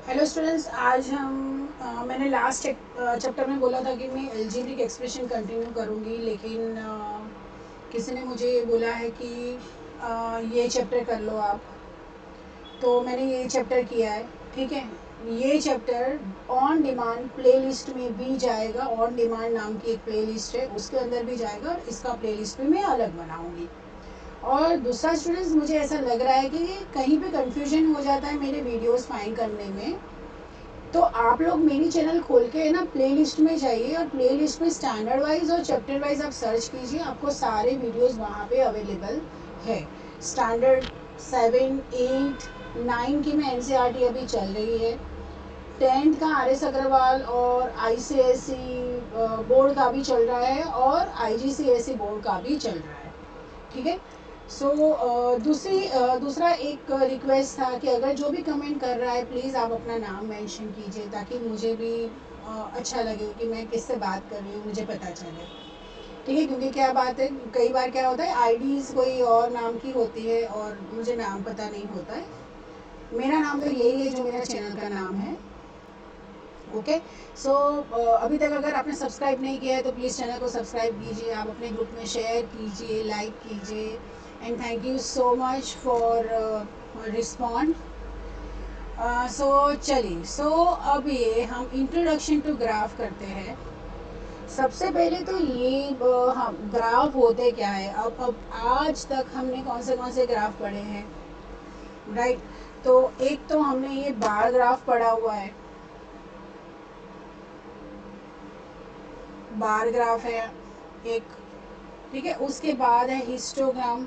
Hello students, आज मैंने last chapter में बोला था कि मैं अलजेब्रिक एक्सप्रेशन कंटिन्यू करूँगी, लेकिन किसी ने मुझे बोला है कि ये चैप्टर कर लो आप। तो मैंने ये चैप्टर किया है। ठीक है, ये चैप्टर ऑन डिमांड प्लेलिस्ट में भी जाएगा। ऑन डिमांड नाम की एक प्लेलिस्ट है, उसके अंदर भी जाएगा और इसका प्लेलिस्ट भी मैं अलग बनाऊँगी। और दूसरा स्टूडेंट्स, मुझे ऐसा लग रहा है कि कहीं पे कंफ्यूजन हो जाता है मेरे वीडियोस फाइंड करने में। तो आप लोग मेरी चैनल खोल के ना प्लेलिस्ट में जाइए और प्लेलिस्ट में स्टैंडर्ड वाइज और चैप्टर वाइज आप सर्च कीजिए, आपको सारे वीडियोस वहाँ पे अवेलेबल है। स्टैंडर्ड 7, 8, 9 की में एनसीईआरटी अभी चल रही है। 10th का RS अग्रवाल और ICSE बोर्ड का भी चल रहा है और IGCSE बोर्ड का भी चल रहा है। ठीक है। सो दूसरा एक रिक्वेस्ट था कि अगर जो भी कमेंट कर रहा है प्लीज़ आप अपना नाम मेंशन कीजिए, ताकि मुझे भी अच्छा लगे कि मैं किससे बात कर रही हूँ, मुझे पता चले। ठीक है, क्योंकि क्या बात है, कई बार क्या होता है आईडीज़ कोई और नाम की होती है और मुझे नाम पता नहीं होता है। मेरा नाम तो यही है जो मेरा चैनल का नाम है। ओके। सो अभी तक अगर आपने सब्सक्राइब नहीं किया है तो प्लीज़ चैनल को सब्सक्राइब कीजिए, आप अपने ग्रुप में शेयर कीजिए, लाइक कीजिए। And thank you so much for respond. So चलिए, अब ये हम इंट्रोडक्शन टू ग्राफ करते हैं। सबसे पहले तो ये हम ग्राफ होते क्या है। अब आज तक हमने कौन से ग्राफ पढ़े हैं, राइट। तो एक तो हमने ये बार ग्राफ पढ़ा हुआ है, बार ग्राफ है एक। ठीक है, उसके बाद है हिस्टोग्राम।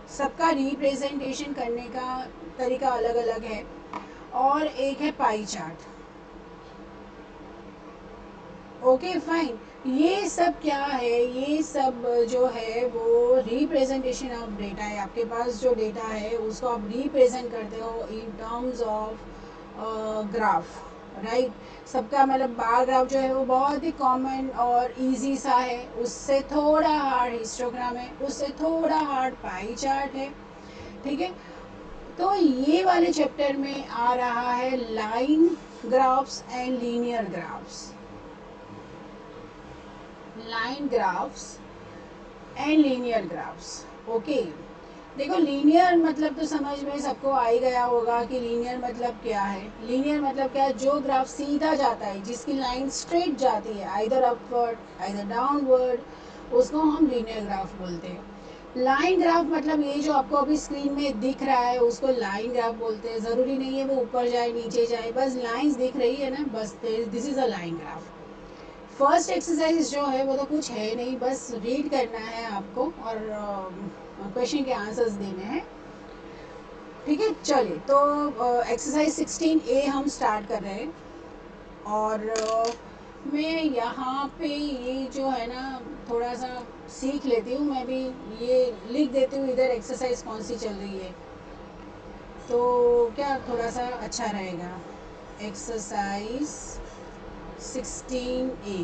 सबका रिप्रेजेंटेशन करने का तरीका अलग अलग है। और एक है पाई चार्ट। Okay fine. ये सब क्या है, ये सब जो है वो रिप्रेजेंटेशन ऑफ डेटा है। आपके पास जो डेटा है उसको आप रिप्रेजेंट करते हो in terms of graph, right. सबका मतलब बार ग्राफ जो है वो बहुत ही कॉमन और इजी सा है। उससे थोड़ा हार्ड हिस्टोग्राम है, उससे थोड़ा हार्ड पाई चार्ट है। ठीक है। तो ये वाले चैप्टर में आ रहा है line graphs and linear graphs. Line graphs and linear graphs. Okay. देखो, लीनियर मतलब तो समझ में सबको आ ही गया होगा कि लीनियर मतलब क्या है। लीनियर मतलब क्या है, जो ग्राफ सीधा जाता है, जिसकी लाइन स्ट्रेट जाती है, आइदर अपवर्ड आइदर डाउनवर्ड, उसको हम लीनियर ग्राफ बोलते हैं। लाइन ग्राफ मतलब ये जो आपको अभी स्क्रीन में दिख रहा है उसको लाइन ग्राफ बोलते हैं। ज़रूरी नहीं है वो ऊपर जाए नीचे जाए, बस लाइंस दिख रही है ना, बस this is a line graph. First exercise जो है वो तो कुछ है नहीं, बस रीड करना है आपको और क्वेश्चन के आंसर्स देने हैं। ठीक है, चलिए तो एक्सरसाइज 16A हम स्टार्ट कर रहे हैं। और मैं यहाँ पे ये जो है ना थोड़ा सा सीख लेती हूँ, मैं भी ये लिख देती हूँ इधर एक्सरसाइज कौन सी चल रही है, तो क्या थोड़ा सा अच्छा रहेगा। Exercise 16A।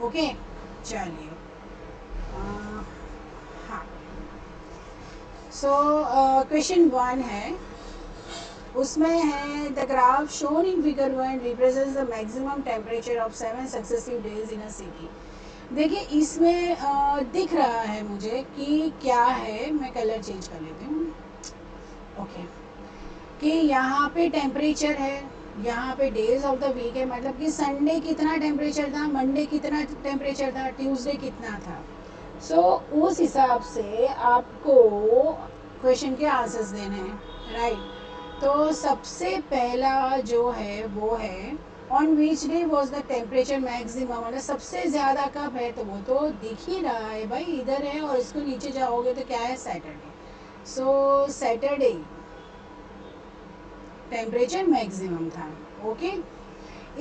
ओके, चलिए। हाँ, सो क्वेश्चन 1 है, उसमें है the graph shown in figure 1 represents the maximum temperature of 7 successive days in a city. देखिए, इसमें दिख रहा है मुझे कि क्या है, मैं कलर चेंज कर लेती हूँ। ओके, कि यहाँ पे टेम्परेचर है, यहाँ पे डेज ऑफ द वीक है, मतलब कि संडे कितना टेम्परेचर था, मंडे कितना टेम्परेचर था, ट्यूसडे कितना था। सो उस हिसाब से आपको क्वेश्चन के आंसर्स देने हैं, राइट। तो सबसे पहला जो है वो है on which day was the temperature maximum, मतलब सबसे ज़्यादा कब है, तो वो तो दिख ही रहा है भाई, इधर है और इसको नीचे जाओगे तो क्या है, सैटरडे। सो सैटरडे टेम्परेचर मैक्सिमम था। ओके।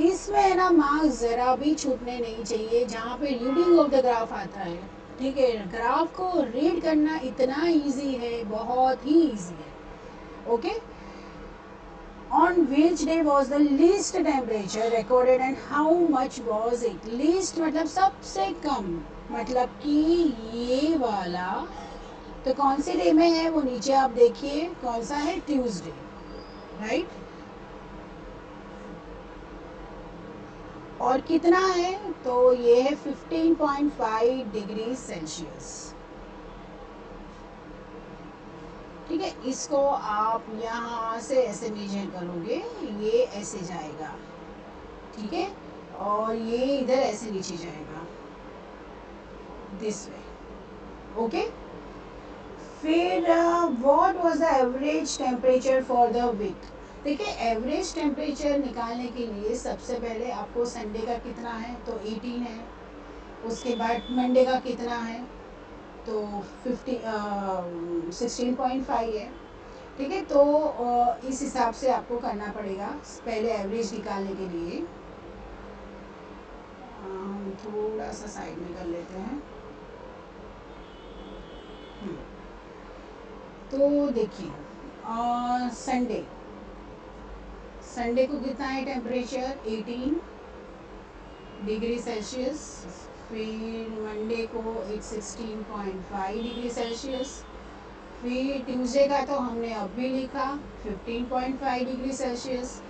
इसमें है ना मार्क्स ज़रा भी छूटने नहीं चाहिए जहाँ पे रीडिंग ऑफ द ग्राफ आता है। ठीक है, ग्राफ को रीड करना इतना इजी है, बहुत ही इजी है। Okay. On which day was the least temperature recorded and how much was it. Least मतलब सबसे कम, मतलब कि ये वाला तो कौन सी डे में है वो नीचे आप देखिए, कौन सा है, ट्यूसडे। राइट। और कितना है, तो ये है 15.5 डिग्री सेल्सियस। ठीक है, इसको आप यहाँ से ऐसे मेजर करोगे, ये ऐसे जाएगा, ठीक है, और ये इधर ऐसे नीचे जाएगा, दिस वे, ओके। फिर what was the average temperature for the week. देखिए, एवरेज टेम्परेचर निकालने के लिए सबसे पहले आपको संडे का कितना है, तो 18 है। उसके बाद मंडे का कितना है, तो 16.5 है। ठीक है, तो इस हिसाब से आपको करना पड़ेगा पहले एवरेज निकालने के लिए। हम थोड़ा सा साइड में कर लेते हैं। तो देखिए, संडे को कितना है टेम्परेचर, 18 डिग्री सेल्सियस। फिर मंडे को 16.5 डिग्री सेल्सियस। फिर ट्यूसडे का तो हमने अब भी लिखा 15.5 डिग्री सेल्सियस।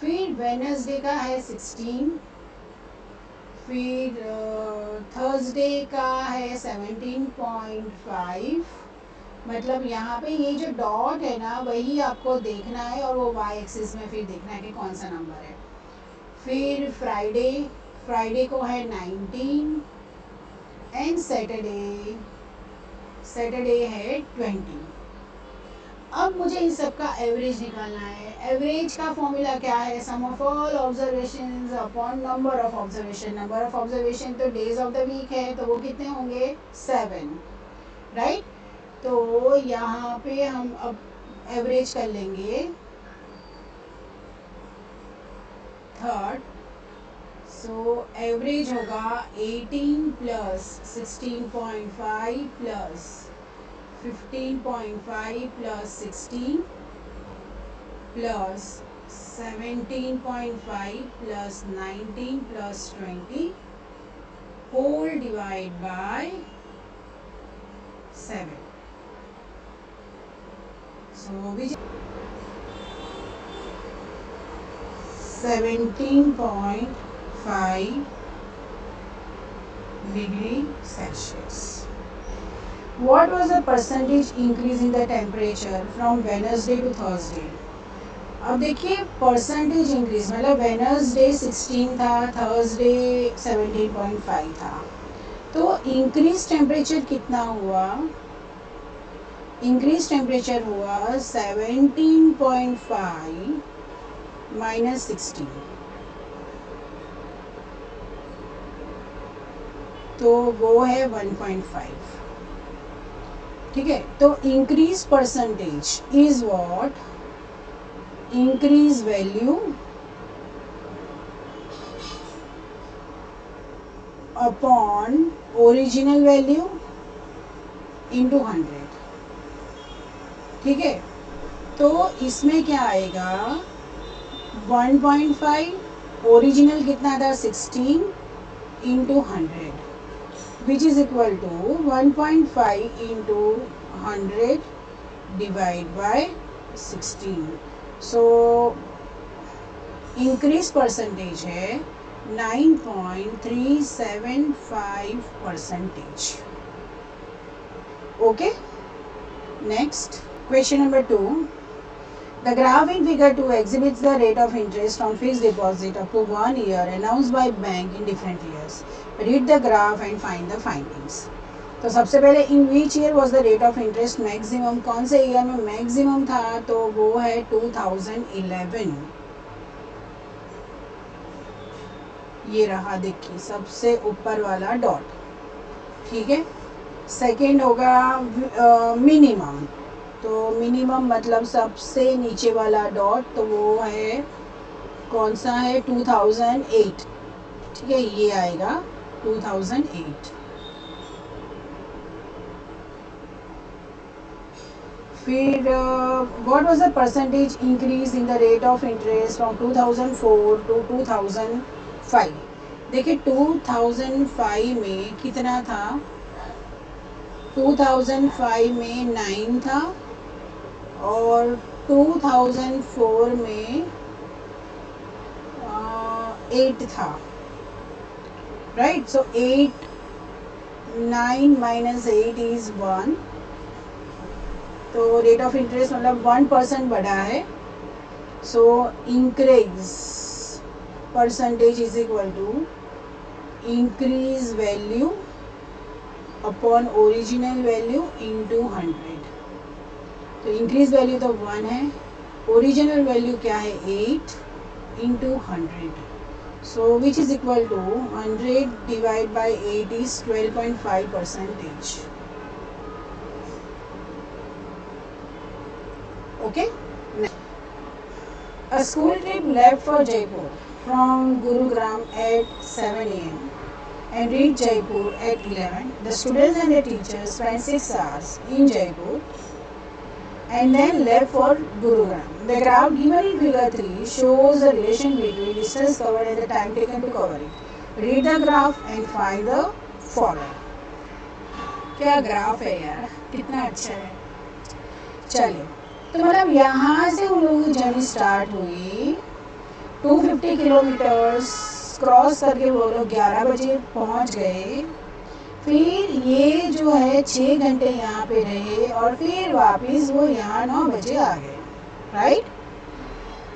फिर वेडनेसडे का है 16। फिर थर्सडे का है 17.5। मतलब यहाँ पे ये जो डॉट है ना, वही आपको देखना है, और वो वाई एक्सिस में फिर देखना है कि कौन सा नंबर है। फिर फ्राइडे को है 19 एंड सैटरडे है 20। अब मुझे इन सब का एवरेज निकालना है। एवरेज का फॉर्मूला क्या है, sum of all observations upon number of observation. Number of observation तो डेज ऑफ द वीक है, तो वो कितने होंगे, 7, राइट। तो यहाँ पे हम अब एवरेज कर लेंगे थर्ड। सो एवरेज होगा 18 plus 16.5 plus 15.5 plus 16 plus 17.5 plus 19 plus 20 whole divide by 7। So which 17.5 degree Celsius. What was the percentage increase in the temperature from Wednesday to Thursday? अब देखिए, परसेंटेज इंक्रीज मतलब वेडनेसडे 16 था, Thursday 17.5 था, तो increase temperature कितना हुआ, increase temperature हुआ 17.5 minus 16, तो वो है 1.5। ठीक है, तो increase percentage is what, increase value upon original value into 100। ठीक है, तो इसमें क्या आएगा, 1.5, ओरिजिनल कितना था 16 into 100 which is equal to 1.5 into 100 divide by 16। So increase percentage है 9.375%। Okay, next question number 2. The graph in figure 2 exhibits the rate of interest on fixed deposit up to 1 year announced by bank in different years. Read the graph and find the findings. तो सबसे पहले in which year was the rate of interest maximum, कौन से year में maximum था, तो वो है 2011। ये रहा, देखिए सबसे ऊपर वाला डॉट। ठीक है, सेकेंड होगा मिनिमम, तो मिनिमम मतलब सबसे नीचे वाला डॉट, तो वो है कौन सा है, 2008। ठीक है, ये आएगा 2008। फिर what was the percentage increase in the rate of interest from 2004 to 2005। देखिए 2005 में कितना था, 2005 में 9 था, और 2004 में 8 था, राइट। सो 8 9 माइनस 8 इज 1, तो रेट ऑफ इंटरेस्ट मतलब 1% बढ़ा है। So increase percentage is equal to increase value upon original value into 100। तो इंक्रीज वैल्यू तो 1 है, ओरिजिनल वैल्यू क्या है 8 into 100। So which is equal to 100 divide by 8 is 12.5%। Okay. A school trip left for Jaipur from Gurugram at 7 a.m. and reached Jaipur at 11. The students and the teachers spent 6 hours in Jaipur and then left for Gurugram. The graph given in figure 3 shows the relation between distance covered and the time taken to cover it. Read the graph and find the following. क्या graph है यार, कितना अच्छा है। चलिए, तो मतलब यहाँ से उन लोगों की जर्नी स्टार्ट हुई, 250 किलोमीटर्स क्रॉस करके वो लोग 11 बजे पहुँच गए। फिर ये जो है 6 घंटे यहाँ पे रहे और फिर वापस वो यहाँ 9 बजे आ गए, राइट।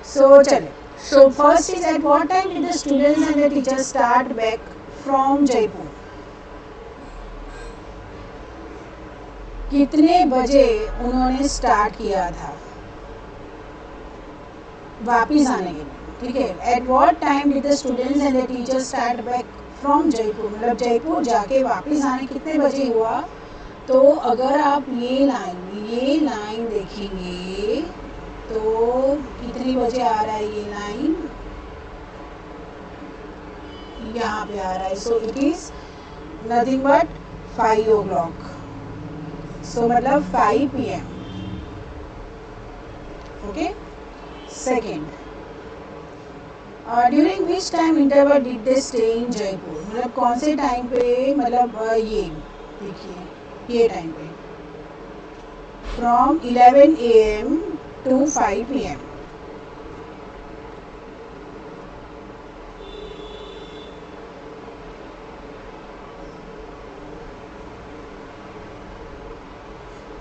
सो चले, so first is at what time did the students and the teachers start back from Jaipur. कितने बजे उन्होंने स्टार्ट किया था वापिस आने के लिए, ठीक है। At what time did the students and the teachers start back from Jaipur, मतलब जयपुर जाके वापिस आने कितने बजे हुआ। तो अगर आप ये लाइन देखेंगे तो कितने बजे आ रहा है ये लाइन, यहाँ पे आ रहा है। So it is nothing but 5 o'clock। सो मतलब 5 PM। Okay. Second, during which time interval did they stay in Jaipur, मतलब कौन से टाइम पे, मतलब ये देखिए ये टाइम पे फ्रॉम 11 AM टू 5 PM।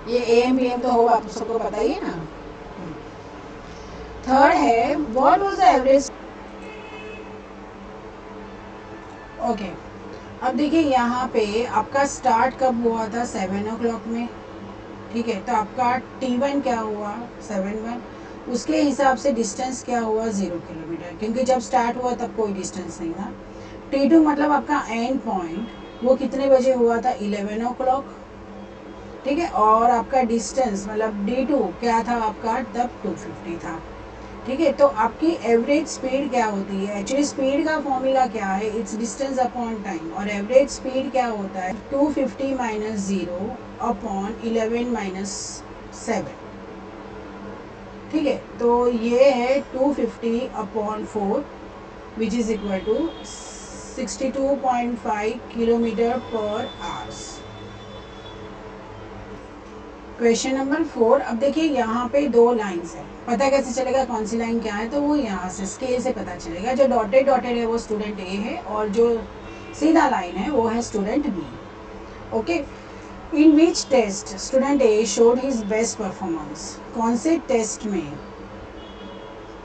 ये AM PM तो होगा, आप सबको पता ही है ना। थर्ड है what was the average. Okay, अब देखिए यहाँ पे आपका स्टार्ट कब हुआ था 7 o'clock में, ठीक है। तो आपका T1 क्या हुआ 7:1, उसके हिसाब से डिस्टेंस क्या हुआ 0 किलोमीटर, क्योंकि जब स्टार्ट हुआ तब कोई डिस्टेंस नहीं था। T2 मतलब आपका एंड पॉइंट वो कितने बजे हुआ था 11 o'clock, ठीक है। और आपका डिस्टेंस मतलब D2 क्या था आपका तब 250 था, ठीक है। तो आपकी एवरेज स्पीड क्या होती है, एक्चुअली स्पीड का फॉर्मूला क्या है, इट्स डिस्टेंस अपॉन टाइम, और एवरेज स्पीड क्या होता है 250 माइनस 0 अपॉन 11 माइनस 7, ठीक है। तो ये है 250 upon 4 which is equal to 62.5 kilometre per hours. Question number 4। अब देखिए यहाँ पे 2 लाइन्स है, पता कैसे चलेगा कौन सी लाइन क्या है, तो वो यहाँ से स्केल से पता चलेगा। जो डॉटेड है वो स्टूडेंट ए है और जो सीधा लाइन है वो है student B. Okay, in which test student A showed his best performance, कौन से टेस्ट में,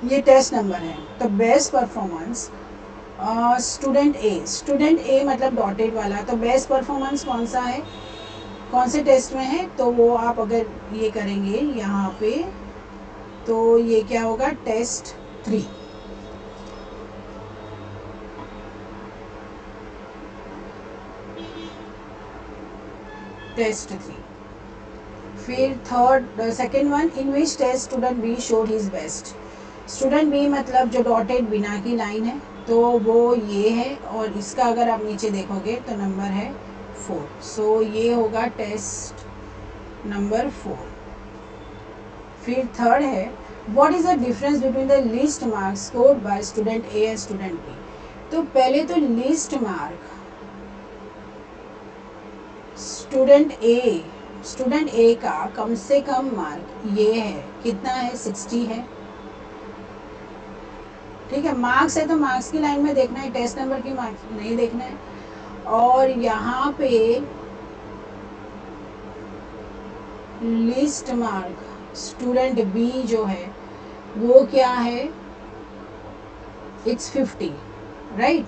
ये टेस्ट नंबर है। तो बेस्ट परफॉर्मेंस स्टूडेंट ए मतलब डॉटेड वाला, तो बेस्ट परफॉर्मेंस कौन सा है, कौन से टेस्ट में है, तो वो आप अगर ये करेंगे यहाँ पे तो ये क्या होगा टेस्ट 3। टेस्ट 3। फिर third second one, in which test student B showed his best. Student B मतलब जो डॉटेड बिना की लाइन है तो वो ये है, और इसका अगर आप नीचे देखोगे तो नंबर है 4। सो ये होगा टेस्ट नंबर 4। फिर थर्ड है what is the difference between the least marks scored by student A and student B. तो पहले तो least mark student A student A का कम से कम मार्क ये है, कितना है, 60 है। ठीक है, मार्क्स है तो मार्क्स की लाइन में देखना है, टेस्ट नंबर की मार्क्स नहीं देखना है। और यहाँ पे लिस्ट मार्क स्टूडेंट बी जो है वो क्या है, इट्स 50, राइट।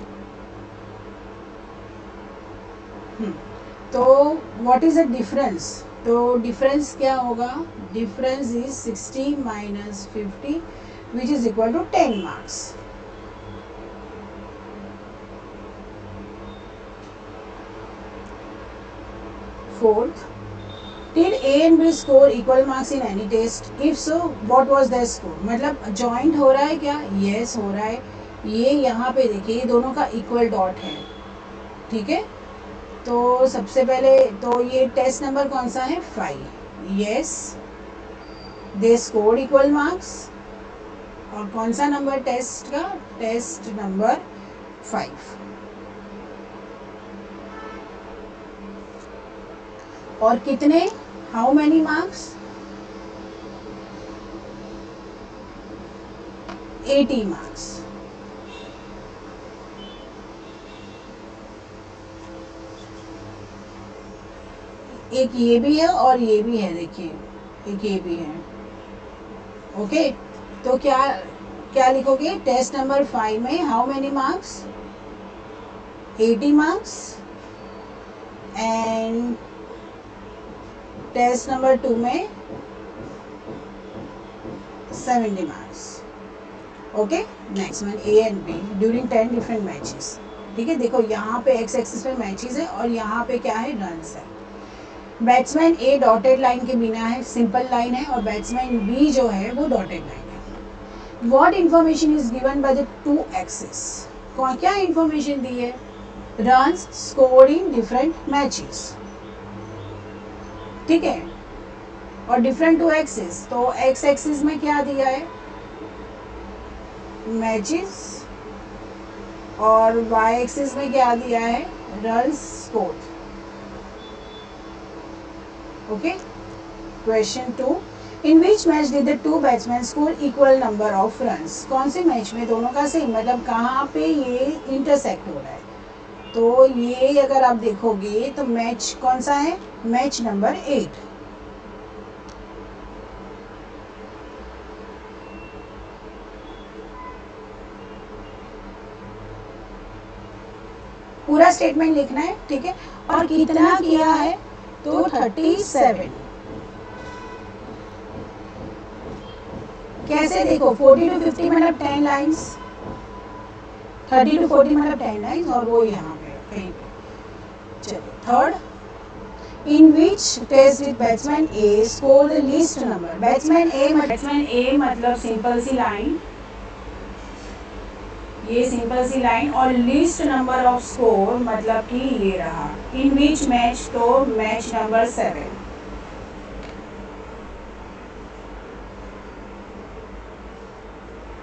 तो व्हाट इज द डिफरेंस, तो डिफरेंस क्या होगा, difference is 60 minus 50 which is equal to 10 marks. Fourth, did A and B score equal marks in any test? If so, what was their score? मतलब joint हो रहा है क्या, yes हो रहा है। ये यहाँ पे देखिए, ये दोनों का इक्वल डॉट है, ठीक है। तो सबसे पहले तो ये टेस्ट नंबर कौन सा है, 5, yes they scored equal marks. और कौन सा नंबर टेस्ट का, टेस्ट नंबर 5। और कितने, हाउ मैनी मार्क्स, 80 मार्क्स। एक ये भी है और ये भी है, देखिए एक ये भी है, ओके। तो क्या क्या लिखोगे, टेस्ट नंबर 5 में how many marks, 80 marks, and test number 2 में 70 marks, okay. Next one, A and B during 10 different matches. ठीक है, देखो यहाँ पे एक्स एक्सिस पे मैचेस है और यहाँ पे क्या है, रन्स है। बैट्समैन ए डॉटेड लाइन के बिना है, सिंपल लाइन है, और बैट्समैन बी जो है वो डॉटेड लाइन है। What information is given by the two axis, क्या इंफॉर्मेशन दी है, runs scored in different matches, ठीक है। और डिफरेंट टू एक्सिस, तो एक्स एक्सिस में क्या दिया है, मैचेस, और वाई एक्सिस में क्या दिया है, runs scored, okay. Question 2, in which match did the two batsman score equal number of runs, कौन से मैच में दोनों का सेम, मतलब कहाँ पे ये इंटरसेक्ट हो रहा है। तो ये अगर आप देखोगे तो मैच कौन सा है, मैच नंबर 8। पूरा स्टेटमेंट लिखना है, ठीक है। और कितना किया है, तो 37। कैसे देखो, 40 to 50 मतलब 10 लाइन्स, 30 to 40 मतलब 10 लाइन्स, और वो यहाँ पे कहीं पे। चलिए third, in which test did batsman A score the least number, batsman A मतलब सिंपल सी लाइन, ये सिंपल सी लाइन, और लीस्ट नंबर ऑफ स्कोर मतलब कि ये रहा, इन विच मैच, तो मैच नंबर 7।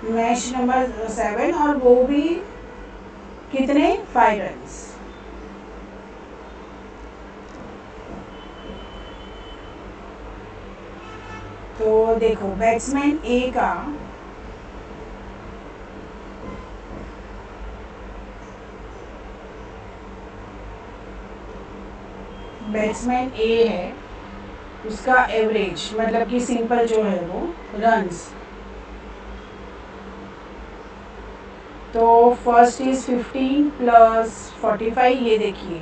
मैच नंबर 7, और वो भी कितने, 5 रन्स। तो देखो बैट्समैन ए का बैट्समैन ए है, उसका एवरेज मतलब कि सिंपल जो है वो रन्स, तो फर्स्ट इज 15 प्लस 45, ये देखिए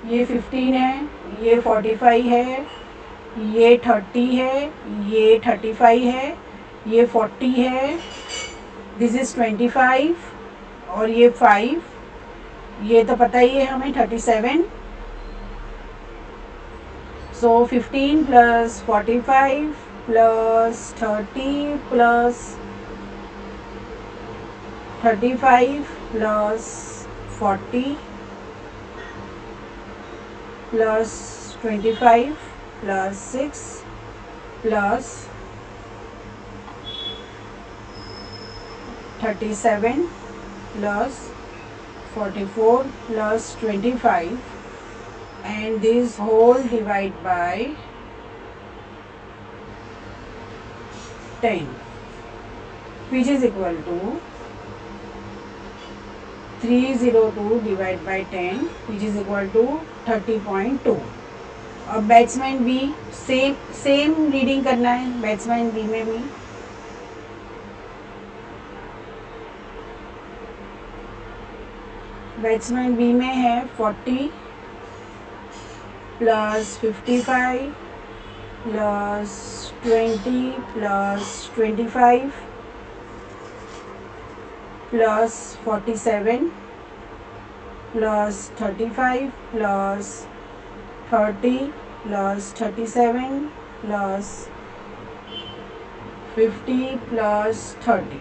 ये 15 है, ये 45 है, ये 30 है, ये 35 है, ये 40 है, दिस इज 25, और ये 5, ये तो पता ही है हमें 37। So 15 plus 45 plus 30 plus 35 plus 40 plus 25 plus 6 plus 37 plus 44 plus 25, and this whole divide by 10 which is equal to 302 divided by 10 which is equal to 30.2. अब बैट्समैन बी सेम रीडिंग करना है बैट्समैन बी में भी. Batsman B में है 40 plus 55 plus 20 plus 25 plus 47 plus 35 plus 30 plus 37 plus 50 plus 30.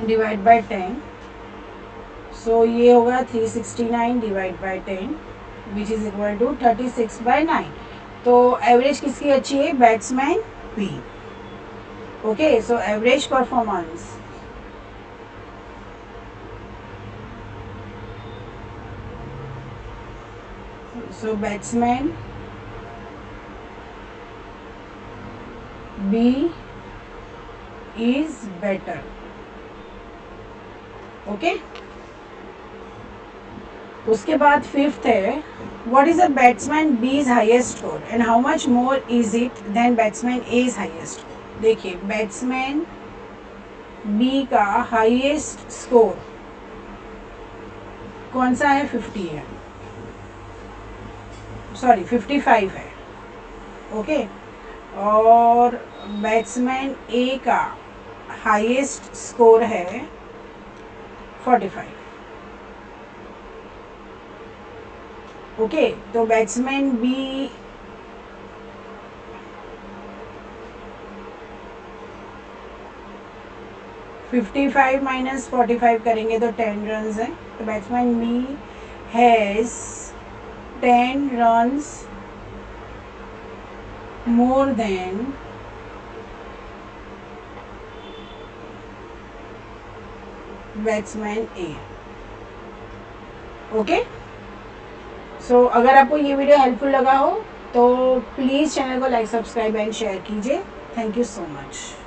Divide by 10. So ये होगा 369 divide by 10 which is equal to 36/9. तो एवरेज किसकी अच्छी है? Batsman B. Okay, so average performance so batsman B is better. Okay, उसके बाद fifth है what is the batsman B's highest score and how much more is it then batsman A's highest score. देखिए batsman B का highest score कौन सा है? 50 है, sorry 55 है. ओके, और बैट्समैन ए का हाईएस्ट स्कोर है 45. ओके, तो बैट्समैन बी (55 - 45) करेंगे तो 10 रन्स है. तो batsman B has 10 runs more than batsman A. Okay, so अगर आपको ये वीडियो हेल्पफुल लगा हो तो प्लीज़ चैनल को लाइक, सब्सक्राइब एंड शेयर कीजिए. Thank you so much.